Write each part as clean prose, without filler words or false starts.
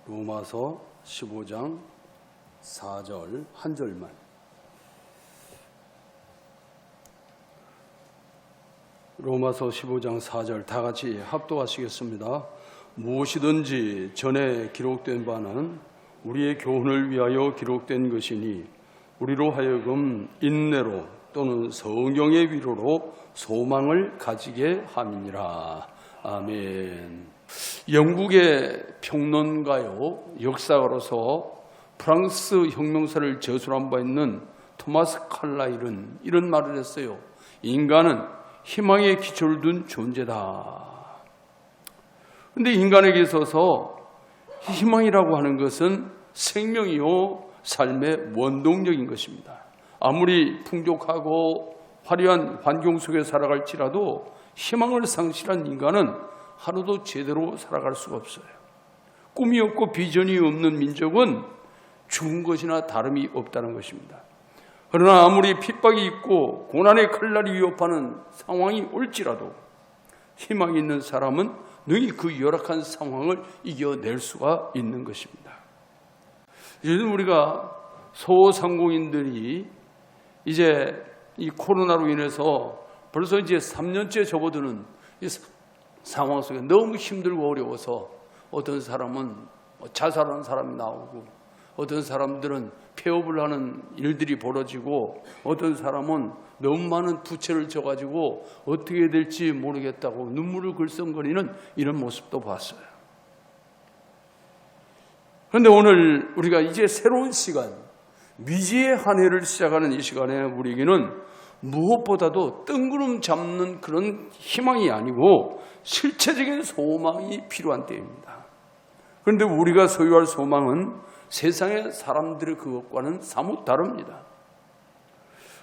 로마서 15장 4절 한 절만. 로마서 15장 4절 다 같이 합독하시겠습니다. 무엇이든지 전에 기록된 바는 우리의 교훈을 위하여 기록된 것이니 우리로 하여금 인내로 또는 성경의 위로로 소망을 가지게 함이니라. 아멘. 영국의 평론가요 역사가로서 프랑스 혁명사를 저술한 바 있는 토마스 칼라일은 이런 말을 했어요. 인간은 희망의 기초를 둔 존재다. 그런데 인간에게 있어서 희망이라고 하는 것은 생명이요 삶의 원동력인 것입니다. 아무리 풍족하고 화려한 환경 속에 살아갈지라도 희망을 상실한 인간은 하루도 제대로 살아갈 수가 없어요. 꿈이 없고 비전이 없는 민족은 죽은 것이나 다름이 없다는 것입니다. 그러나 아무리 핍박이 있고 고난의 칼날이 위협하는 상황이 올지라도 희망이 있는 사람은 능히 그 열악한 상황을 이겨낼 수가 있는 것입니다. 요즘 우리가 소상공인들이 이제 이 코로나로 인해서 벌써 이제 3년째 접어드는 이 상황 속에 너무 힘들고 어려워서 어떤 사람은 자살하는 사람이 나오고 어떤 사람들은 폐업을 하는 일들이 벌어지고 어떤 사람은 너무 많은 부채를 져가지고 어떻게 될지 모르겠다고 눈물을 글썽거리는 이런 모습도 봤어요. 그런데 오늘 우리가 이제 새로운 시간, 미지의 한 해를 시작하는 이 시간에 우리에게는 무엇보다도 뜬구름 잡는 그런 희망이 아니고 실체적인 소망이 필요한 때입니다. 그런데 우리가 소유할 소망은 세상의 사람들의 그것과는 사뭇 다릅니다.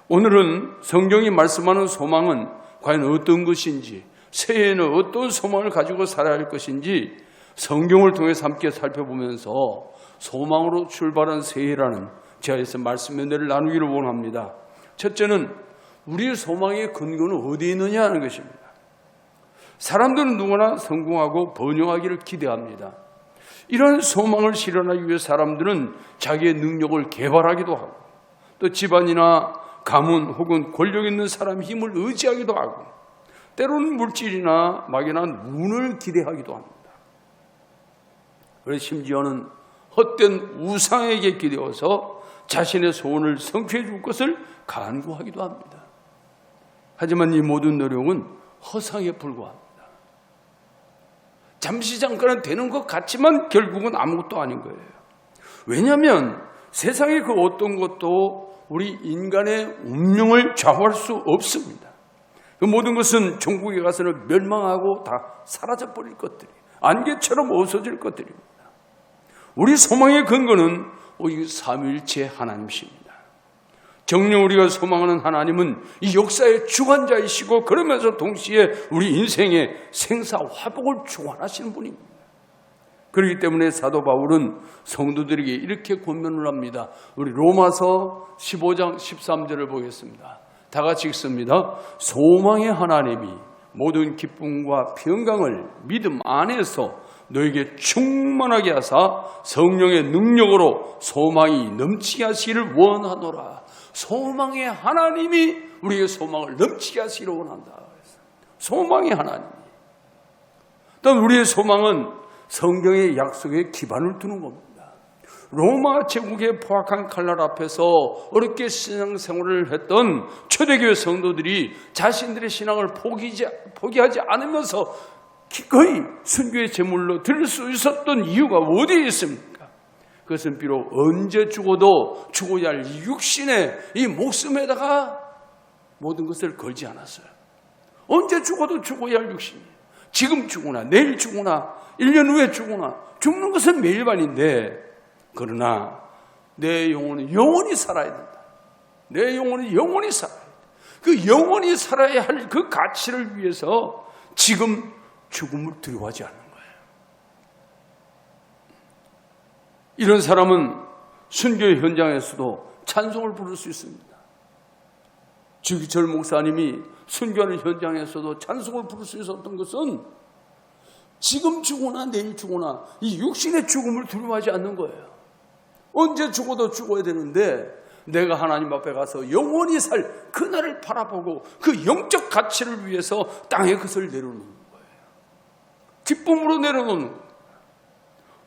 오늘은 성경이 말씀하는 소망은 과연 어떤 것인지, 새해에는 어떤 소망을 가지고 살아야 할 것인지 성경을 통해서 함께 살펴보면서 소망으로 출발한 새해라는 제가 말씀 연대를 나누기를 원합니다. 첫째는 우리의 소망의 근거는 어디에 있느냐 하는 것입니다. 사람들은 누구나 성공하고 번영하기를 기대합니다. 이런 소망을 실현하기 위해 사람들은 자기의 능력을 개발하기도 하고 또 집안이나 가문 혹은 권력 있는 사람의 힘을 의지하기도 하고 때로는 물질이나 막연한 운을 기대하기도 합니다. 그래서 심지어는 헛된 우상에게 기대어서 자신의 소원을 성취해 줄 것을 간구하기도 합니다. 하지만 이 모든 노력은 허상에 불과합니다. 잠시 잠깐은 되는 것 같지만 결국은 아무것도 아닌 거예요. 왜냐하면 세상의 그 어떤 것도 우리 인간의 운명을 좌우할 수 없습니다. 그 모든 것은 종국에 가서는 멸망하고 다 사라져버릴 것들이 안개처럼 없어질 것들입니다. 우리 소망의 근거는 오직 삼위일체 하나님이십니다. 정녕 우리가 소망하는 하나님은 이 역사의 주관자이시고 그러면서 동시에 우리 인생의 생사화복을 주관하시는 분입니다. 그렇기 때문에 사도 바울은 성도들에게 이렇게 권면을 합니다. 우리 로마서 15장 13절을 보겠습니다. 다 같이 읽습니다. 소망의 하나님이 모든 기쁨과 평강을 믿음 안에서 너에게 충만하게 하사 성령의 능력으로 소망이 넘치게 하시기를 원하노라. 소망의 하나님이 우리의 소망을 넘치게 하시기를 원한다. 소망의 하나님이. 또한 우리의 소망은 성경의 약속에 기반을 두는 겁니다. 로마 제국의 포악한 칼날 앞에서 어렵게 신앙생활을 했던 초대교회 성도들이 자신들의 신앙을 포기하지 않으면서 기꺼이 순교의 제물로 드릴 수 있었던 이유가 어디에 있습니까? 그것은 비록 언제 죽어도 죽어야 할 육신의 이 목숨에다가 모든 것을 걸지 않았어요. 언제 죽어도 죽어야 할 육신이에요. 지금 죽으나 내일 죽으나 1년 후에 죽으나 죽는 것은 매일반인데 그러나 내 영혼은 영원히 살아야 된다. 내 영혼은 영원히 살아야 된다. 그 영원히 살아야 할 그 가치를 위해서 지금 죽음을 두려워하지 않는 거예요. 이런 사람은 순교의 현장에서도 찬송을 부를 수 있습니다. 주기철 목사님이 순교하는 현장에서도 찬송을 부를 수 있었던 것은 지금 죽거나 내일 죽거나 이 육신의 죽음을 두려워하지 않는 거예요. 언제 죽어도 죽어야 되는데 내가 하나님 앞에 가서 영원히 살 그날을 바라보고 그 영적 가치를 위해서 땅에 그것을 내려놓는 거예요. 기쁨으로 내려놓는 거예요.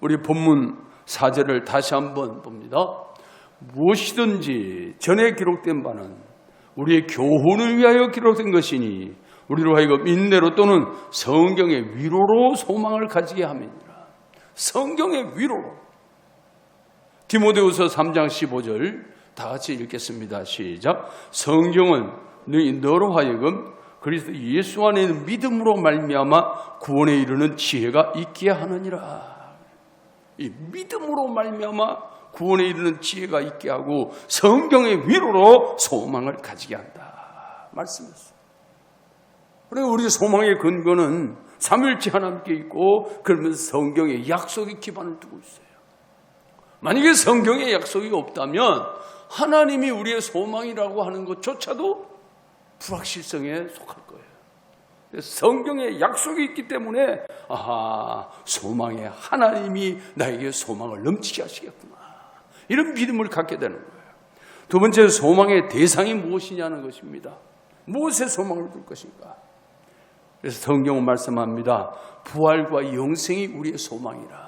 우리 본문 4절을 다시 한번 봅니다. 무엇이든지 전에 기록된 바는 우리의 교훈을 위하여 기록된 것이니 우리로 하여금 인내로 또는 성경의 위로로 소망을 가지게 함이니라. 성경의 위로로. 디모데후서 3장 15절 다 같이 읽겠습니다. 시작. 성경은 너로 하여금 그리스도 예수 안에 있는 믿음으로 말미암아 구원에 이르는 지혜가 있게 하느니라. 이 믿음으로 말미암아 구원에 이르는 지혜가 있게 하고 성경의 위로로 소망을 가지게 한다. 말씀했어요. 그리고 우리 소망의 근거는 삼위일체 하나님께 있고 그러면서 성경의 약속에 기반을 두고 있어요. 만약에 성경의 약속이 없다면 하나님이 우리의 소망이라고 하는 것조차도 불확실성에 속할 거예요. 성경에 약속이 있기 때문에 소망에 하나님이 나에게 소망을 넘치게 하시겠구나. 이런 믿음을 갖게 되는 거예요. 두 번째, 소망의 대상이 무엇이냐는 것입니다. 무엇에 소망을 둘 것인가? 그래서 성경은 말씀합니다. 부활과 영생이 우리의 소망이라.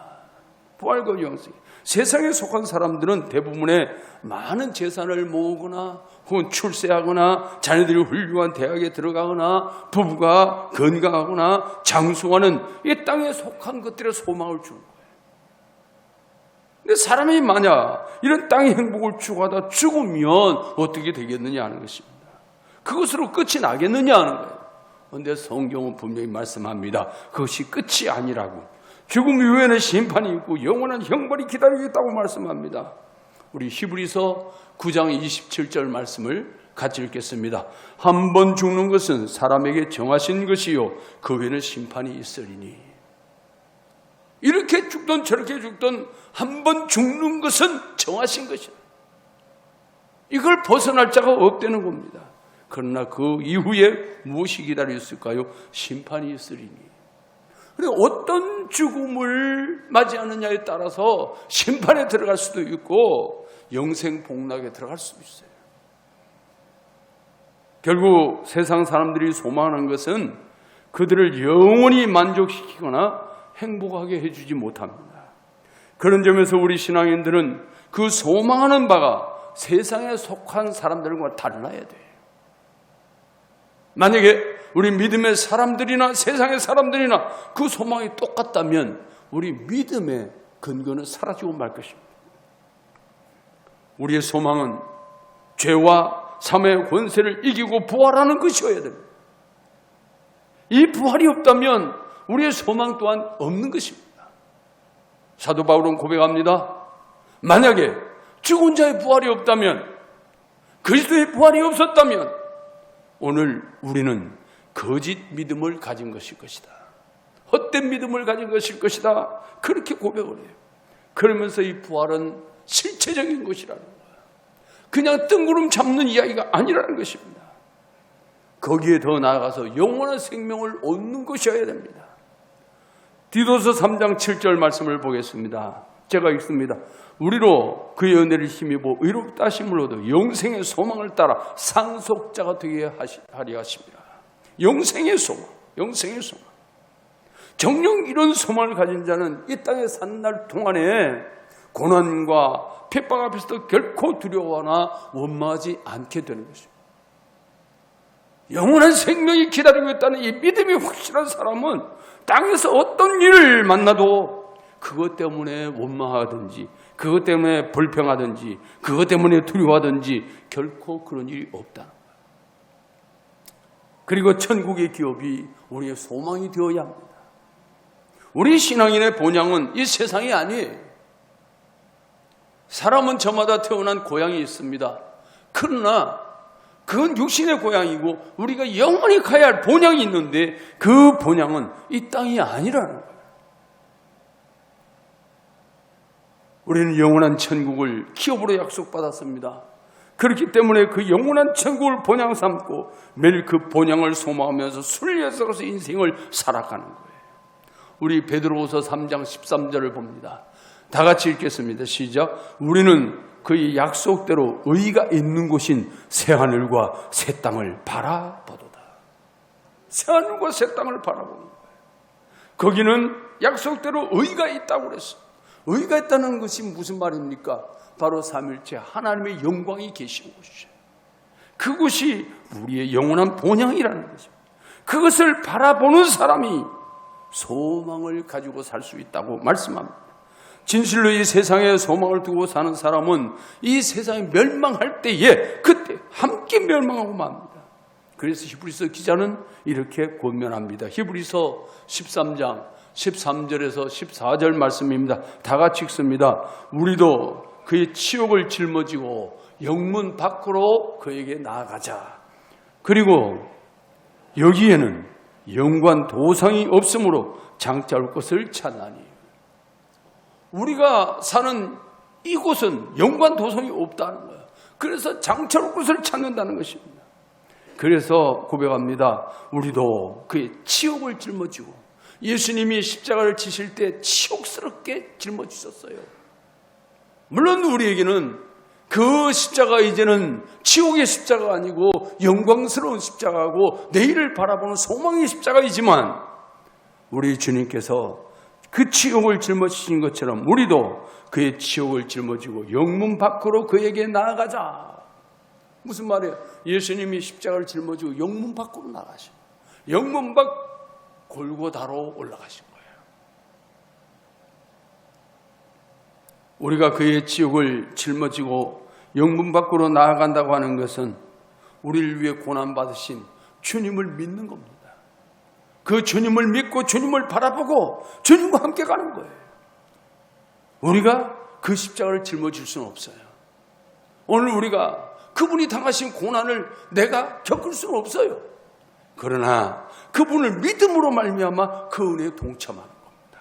부활과 영생. 세상에 속한 사람들은 대부분의 많은 재산을 모으거나 혹은 출세하거나 자녀들이 훌륭한 대학에 들어가거나 부부가 건강하거나 장수하는 이 땅에 속한 것들의 소망을 주는 거예요. 근데 사람이 만약 이런 땅의 행복을 추구하다 죽으면 어떻게 되겠느냐 하는 것입니다. 그것으로 끝이 나겠느냐 하는 거예요. 그런데 성경은 분명히 말씀합니다. 그것이 끝이 아니라고. 죽음 이후에는 심판이 있고 영원한 형벌이 기다리고 있다고 말씀합니다. 우리 히브리서 9장 27절 말씀을 같이 읽겠습니다. 한 번 죽는 것은 사람에게 정하신 것이요 그 후에는 심판이 있으리니. 이렇게 죽든 저렇게 죽든 한 번 죽는 것은 정하신 것이다. 이걸 벗어날 자가 없다는 겁니다. 그러나 그 이후에 무엇이 기다려 있을까요? 심판이 있으리니. 그리고 어떤 죽음을 맞이하느냐에 따라서 심판에 들어갈 수도 있고 영생 복락에 들어갈 수도 있어요. 결국 세상 사람들이 소망하는 것은 그들을 영원히 만족시키거나 행복하게 해주지 못합니다. 그런 점에서 우리 신앙인들은 그 소망하는 바가 세상에 속한 사람들과 달라야 돼요. 만약에 우리 믿음의 사람들이나 세상의 사람들이나 그 소망이 똑같다면 우리 믿음의 근거는 사라지고 말 것입니다. 우리의 소망은 죄와 삶의 권세를 이기고 부활하는 것이어야 됩니다. 이 부활이 없다면 우리의 소망 또한 없는 것입니다. 사도 바울은 고백합니다. 만약에 죽은 자의 부활이 없다면, 그리스도의 부활이 없었다면 오늘 우리는 거짓 믿음을 가진 것일 것이다. 헛된 믿음을 가진 것일 것이다. 그렇게 고백을 해요. 그러면서 이 부활은 실체적인 것이라는 거예요. 그냥 뜬구름 잡는 이야기가 아니라는 것입니다. 거기에 더 나아가서 영원한 생명을 얻는 것이어야 됩니다. 디도서 3장 7절 말씀을 보겠습니다. 제가 읽습니다. 우리로 그의 은혜를 힘입어 의롭다 하심을 얻어 영생의 소망을 따라 상속자가 되게 하리 하십니다. 영생의 소망, 영생의 소망. 정녕 이런 소망을 가진 자는 이 땅에 사는 날 동안에 고난과 핍박 앞에서도 결코 두려워하나 원망하지 않게 되는 것입니다. 영원한 생명이 기다리고 있다는 이 믿음이 확실한 사람은 땅에서 어떤 일을 만나도 그것 때문에 원망하든지 그것 때문에 불평하든지 그것 때문에 두려워하든지 결코 그런 일이 없다는 거예요. 그리고 천국의 기업이 우리의 소망이 되어야 합니다. 우리 신앙인의 본향은 이 세상이 아니에요. 사람은 저마다 태어난 고향이 있습니다. 그러나 그건 육신의 고향이고 우리가 영원히 가야 할 본향이 있는데 그 본향은 이 땅이 아니라는 거예요. 우리는 영원한 천국을 기업으로 약속받았습니다. 그렇기 때문에 그 영원한 천국을 본향 삼고 매일 그 본향을 소망하면서 순리에서 인생을 살아가는 거예요. 우리 베드로후서 3장 13절을 봅니다. 다 같이 읽겠습니다. 시작. 우리는 그의 약속대로 의가 있는 곳인 새하늘과 새 땅을 바라보도다. 새하늘과 새 땅을 바라보는 거예요. 거기는 약속대로 의가 있다고 그랬어요. 의가 있다는 것이 무슨 말입니까? 바로 삼일째 하나님의 영광이 계신 곳이죠. 그곳이 우리의 영원한 본향이라는 거죠. 그것을 바라보는 사람이 소망을 가지고 살 수 있다고 말씀합니다. 진실로 이 세상에 소망을 두고 사는 사람은 이 세상이 멸망할 때에 그때 함께 멸망하고 맙니다. 그래서 히브리서 기자는 이렇게 권면합니다. 히브리서 13장 13절에서 14절 말씀입니다. 다 같이 읽습니다. 우리도 그의 치욕을 짊어지고 영문 밖으로 그에게 나아가자. 그리고 여기에는 영관 도상이 없으므로 장차올 것을 찾나니. 우리가 사는 이곳은 영관 도상이 없다는 거예요. 그래서 장차올 것을 찾는다는 것입니다. 그래서 고백합니다. 우리도 그의 치욕을 짊어지고, 예수님이 십자가를 지실 때 치욕스럽게 짊어지셨어요. 물론 우리에게는 그 십자가 이제는 치욕의 십자가가 아니고 영광스러운 십자가고 내일을 바라보는 소망의 십자가이지만, 우리 주님께서 그 치욕을 짊어지신 것처럼 우리도 그의 치욕을 짊어지고 영문 밖으로 그에게 나아가자. 무슨 말이에요? 예수님이 십자가를 짊어지고 영문 밖으로 나가신, 영문 밖 골고다로 올라가신 거예요. 우리가 그의 치욕을 짊어지고 영문 밖으로 나아간다고 하는 것은 우리를 위해 고난받으신 주님을 믿는 겁니다. 그 주님을 믿고 주님을 바라보고 주님과 함께 가는 거예요. 우리가 그 십자가를 짊어질 수는 없어요. 오늘 우리가 그분이 당하신 고난을 내가 겪을 수는 없어요. 그러나 그분을 믿음으로 말미암아 그 은혜에 동참하는 겁니다.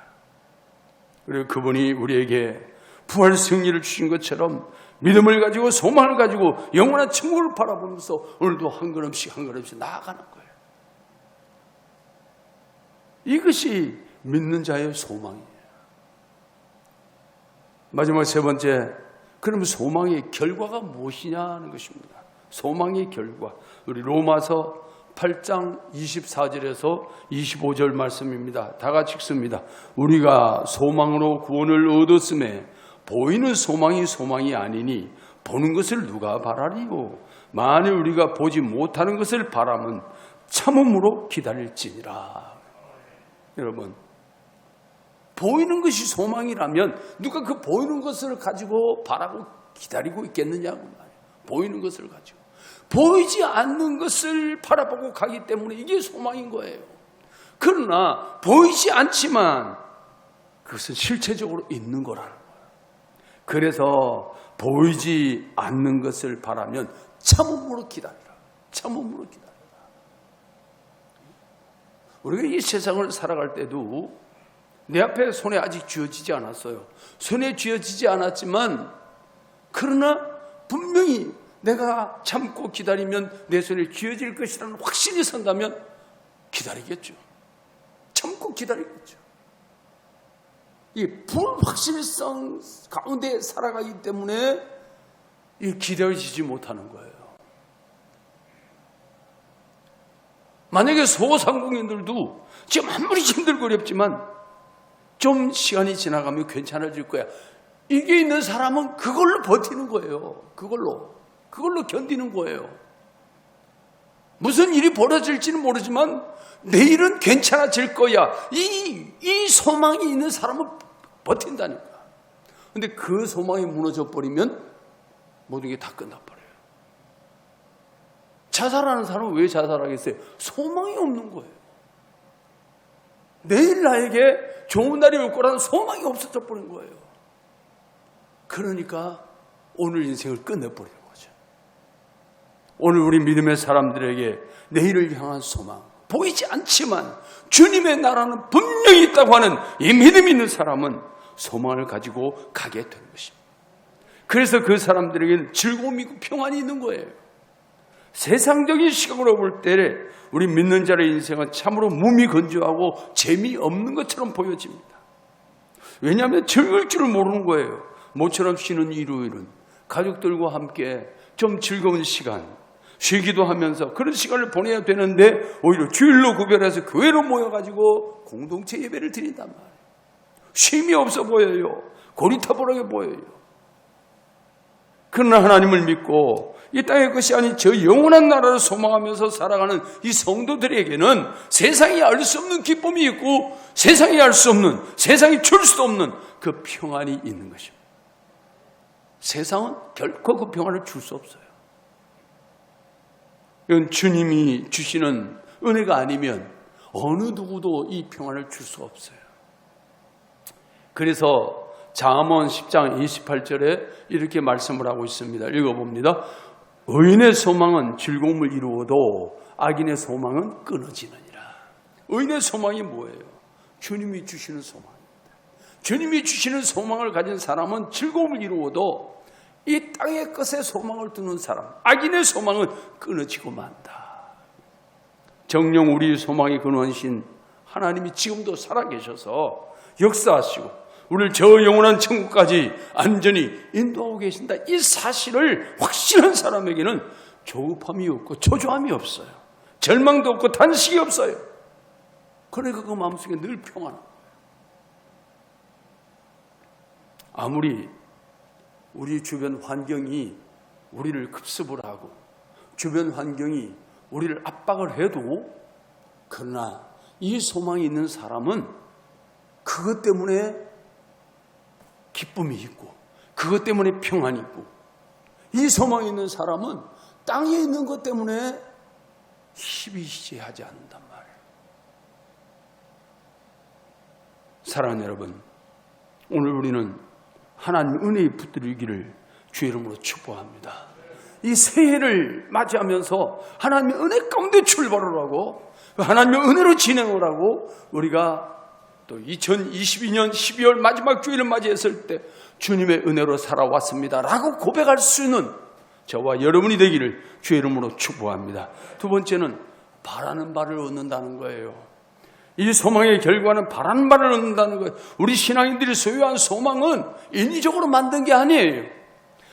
그리고 그분이 우리에게 부활 승리를 주신 것처럼 믿음을 가지고 소망을 가지고 영원한 천국을 바라보면서 오늘도 한 걸음씩 한 걸음씩 나아가는 거예요. 이것이 믿는 자의 소망이에요. 마지막 세 번째, 그러면 소망의 결과가 무엇이냐는 것입니다. 소망의 결과. 우리 로마서 8장 24절에서 25절 말씀입니다. 다 같이 읽습니다. 우리가 소망으로 구원을 얻었음에 보이는 소망이 소망이 아니니 보는 것을 누가 바라리요? 만일 우리가 보지 못하는 것을 바라면 참음으로 기다릴지니라. 여러분, 보이는 것이 소망이라면 누가 그 보이는 것을 가지고 바라고 기다리고 있겠느냐고 말이에요. 보이는 것을 가지고. 보이지 않는 것을 바라보고 가기 때문에 이게 소망인 거예요. 그러나 보이지 않지만 그것은 실체적으로 있는 거라는 거예요. 그래서 보이지 않는 것을 바라면 참음으로 기다리라. 참음으로 기다리라. 우리가 이 세상을 살아갈 때도 내 앞에 손에 아직 쥐어지지 않았어요. 손에 쥐어지지 않았지만 그러나 분명히 내가 참고 기다리면 내 손에 쥐어질 것이라는 확신이 선다면 기다리겠죠. 참고 기다리겠죠. 이 불확실성 가운데 살아가기 때문에 기다려지지 못하는 거예요. 만약에 소상공인들도 지금 아무리 힘들고 어렵지만 좀 시간이 지나가면 괜찮아질 거야. 이게 있는 사람은 그걸로 버티는 거예요. 그걸로 견디는 거예요. 무슨 일이 벌어질지는 모르지만 내일은 괜찮아질 거야. 이 소망이 있는 사람은 버틴다니까. 근데 그 소망이 무너져 버리면 모든 게 다 끝나버려요. 자살하는 사람은 왜 자살하겠어요? 소망이 없는 거예요. 내일 나에게 좋은 날이 올 거라는 소망이 없어져 버린 거예요. 그러니까 오늘 인생을 끝내버리는 거죠. 오늘 우리 믿음의 사람들에게 내일을 향한 소망, 보이지 않지만 주님의 나라는 분명히 있다고 하는 이 믿음이 있는 사람은 소망을 가지고 가게 되는 것입니다. 그래서 그 사람들에게는 즐거움이 있고 평안이 있는 거예요. 세상적인 시각으로 볼 때 우리 믿는 자의 인생은 참으로 무미건조하고 재미없는 것처럼 보여집니다. 왜냐하면 즐거울 줄을 모르는 거예요. 모처럼 쉬는 일요일은 가족들과 함께 좀 즐거운 시간, 쉬기도 하면서 그런 시간을 보내야 되는데 오히려 주일로 구별해서 교회로 모여가지고 공동체 예배를 드린단 말이에요. 쉼이 없어 보여요. 고리타분하게 보여요. 그러나 하나님을 믿고 이 땅의 것이 아닌 저 영원한 나라를 소망하면서 살아가는 이 성도들에게는 세상이 알 수 없는 기쁨이 있고 세상이 알 수 없는, 세상이 줄 수 없는 그 평안이 있는 것입니다. 세상은 결코 그 평안을 줄 수 없어요. 이건 주님이 주시는 은혜가 아니면 어느 누구도 이 평안을 줄 수 없어요. 그래서 잠언 10장 28절에 이렇게 말씀을 하고 있습니다. 읽어봅니다. 의인의 소망은 즐거움을 이루어도 악인의 소망은 끊어지느니라. 의인의 소망이 뭐예요? 주님이 주시는 소망입니다. 주님이 주시는 소망을 가진 사람은 즐거움을 이루어도 이 땅의 것에 소망을 두는 사람, 악인의 소망은 끊어지고 만다. 정녕 우리 소망의 근원이신 하나님이 지금도 살아계셔서 역사하시고 우리를 저 영원한 천국까지 안전히 인도하고 계신다. 이 사실을 확신한 사람에게는 조급함이 없고 초조함이 없어요. 절망도 없고 단식이 없어요. 그러니까 그 마음속에 늘 평안합니다. 아무리 우리 주변 환경이 우리를 급습을 하고 주변 환경이 우리를 압박을 해도 그러나 이 소망이 있는 사람은 그것 때문에 기쁨이 있고 그것 때문에 평안이 있고 이 소망이 있는 사람은 땅에 있는 것 때문에 희비시하지 않는단 말이에요. 사랑하는 여러분, 오늘 우리는 하나님 은혜에 붙들기를 주의 이름으로 축복합니다. 이 새해를 맞이하면서 하나님의 은혜 가운데 출발을 하고 하나님의 은혜로 진행을 하고 우리가 또 2022년 12월 마지막 주일을 맞이했을 때 주님의 은혜로 살아왔습니다 라고 고백할 수 있는 저와 여러분이 되기를 주의 이름으로 축복합니다. 두 번째는 바라는 바를 얻는다는 거예요. 이 소망의 결과는 바라는 바를 얻는다는 거예요. 우리 신앙인들이 소유한 소망은 인위적으로 만든 게 아니에요.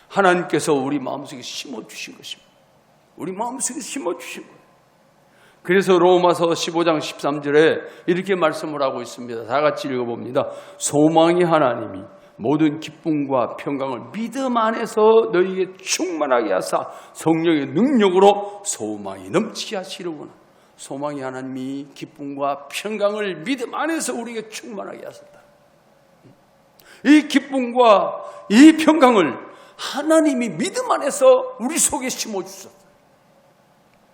하나님께서 우리 마음속에 심어주신 것입니다. 우리 마음속에 심어주신 거예요. 그래서 로마서 15장 13절에 이렇게 말씀을 하고 있습니다. 다 같이 읽어봅니다. 소망이 하나님이 모든 기쁨과 평강을 믿음 안에서 너희에게 충만하게 하사 성령의 능력으로 소망이 넘치게 하시려구나. 소망이 하나님이 기쁨과 평강을 믿음 안에서 우리에게 충만하게 하셨다. 이 기쁨과 이 평강을 하나님이 믿음 안에서 우리 속에 심어주셨다.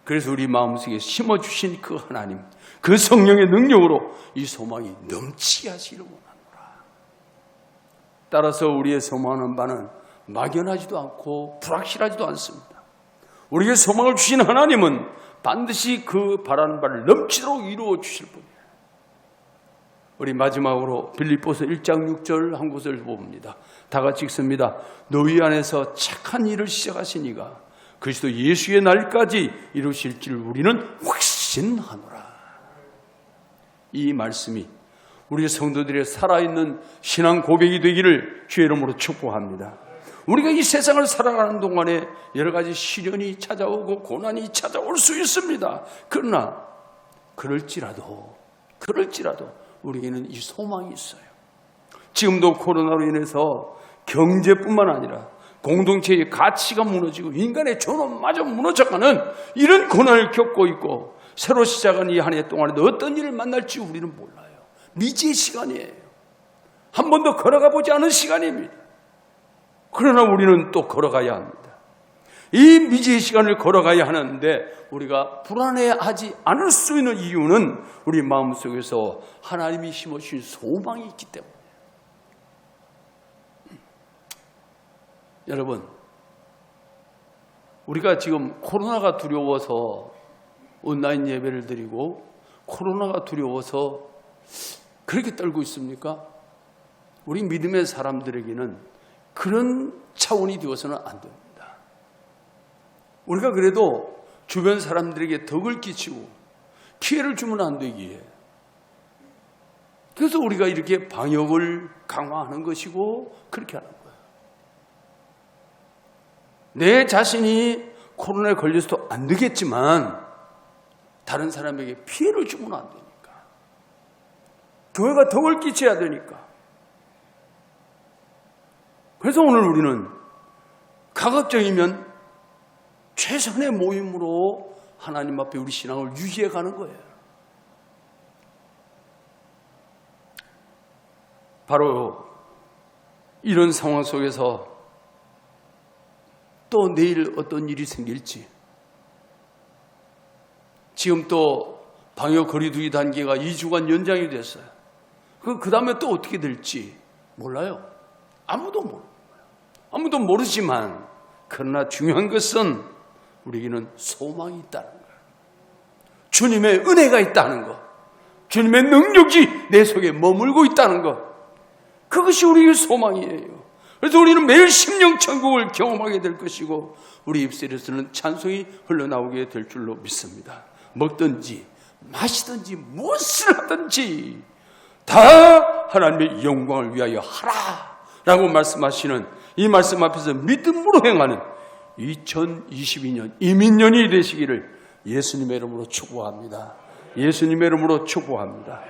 그래서 우리 마음속에 심어주신 그 하나님, 그 성령의 능력으로 이 소망이 넘치게 하시려고 합니다. 따라서 우리의 소망하는 바는 막연하지도 않고 불확실하지도 않습니다. 우리에게 소망을 주신 하나님은 반드시 그 바라는 바를 넘치도록 이루어 주실 분이에요. 우리 마지막으로 빌립보서 1장 6절 한 구절 봅니다. 다 같이 읽습니다. 너희 안에서 착한 일을 시작하시니가 그리스도 예수의 날까지 이루실 줄 우리는 확신하노라. 이 말씀이 우리 성도들의 살아있는 신앙 고백이 되기를 주의 이름으로 축복합니다. 우리가 이 세상을 살아가는 동안에 여러 가지 시련이 찾아오고 고난이 찾아올 수 있습니다. 그러나 그럴지라도 우리에게는 이 소망이 있어요. 지금도 코로나로 인해서 경제뿐만 아니라 공동체의 가치가 무너지고 인간의 존엄마저 무너져가는 이런 고난을 겪고 있고 새로 시작한 이 한 해 동안에도 어떤 일을 만날지 우리는 몰라요. 미지의 시간이에요. 한 번도 걸어가 보지 않은 시간입니다. 그러나 우리는 또 걸어가야 합니다. 이 미지의 시간을 걸어가야 하는데 우리가 불안해하지 않을 수 있는 이유는 우리 마음속에서 하나님이 심어주신 소망이 있기 때문에. 여러분, 우리가 지금 코로나가 두려워서 온라인 예배를 드리고 코로나가 두려워서 그렇게 떨고 있습니까? 우리 믿음의 사람들에게는 그런 차원이 되어서는 안 됩니다. 우리가 그래도 주변 사람들에게 덕을 끼치고 피해를 주면 안 되기에. 그래서 우리가 이렇게 방역을 강화하는 것이고 그렇게 하는 거예요. 내 자신이 코로나에 걸려서도 안 되겠지만 다른 사람에게 피해를 주면 안 되니까. 교회가 덕을 끼쳐야 되니까. 그래서 오늘 우리는 가급적이면 최선의 모임으로 하나님 앞에 우리 신앙을 유지해 가는 거예요. 바로 이런 상황 속에서 또 내일 어떤 일이 생길지, 지금 또 방역 거리두기 단계가 2주간 연장이 됐어요. 그 다음에 또 어떻게 될지 몰라요. 아무도 모르는 거예요. 아무도 모르지만 그러나 중요한 것은 우리에게는 소망이 있다는 거예요. 주님의 은혜가 있다는 것, 주님의 능력이 내 속에 머물고 있다는 것, 그것이 우리의 소망이에요. 그래서 우리는 매일 심령천국을 경험하게 될 것이고 우리 입술에서는 찬송이 흘러나오게 될 줄로 믿습니다. 먹든지 마시든지 무엇을 하든지 다 하나님의 영광을 위하여 하라 라고 말씀하시는 이 말씀 앞에서 믿음으로 행하는 2022년 이민년이 되시기를 예수님의 이름으로 축복합니다. 예수님의 이름으로 축복합니다.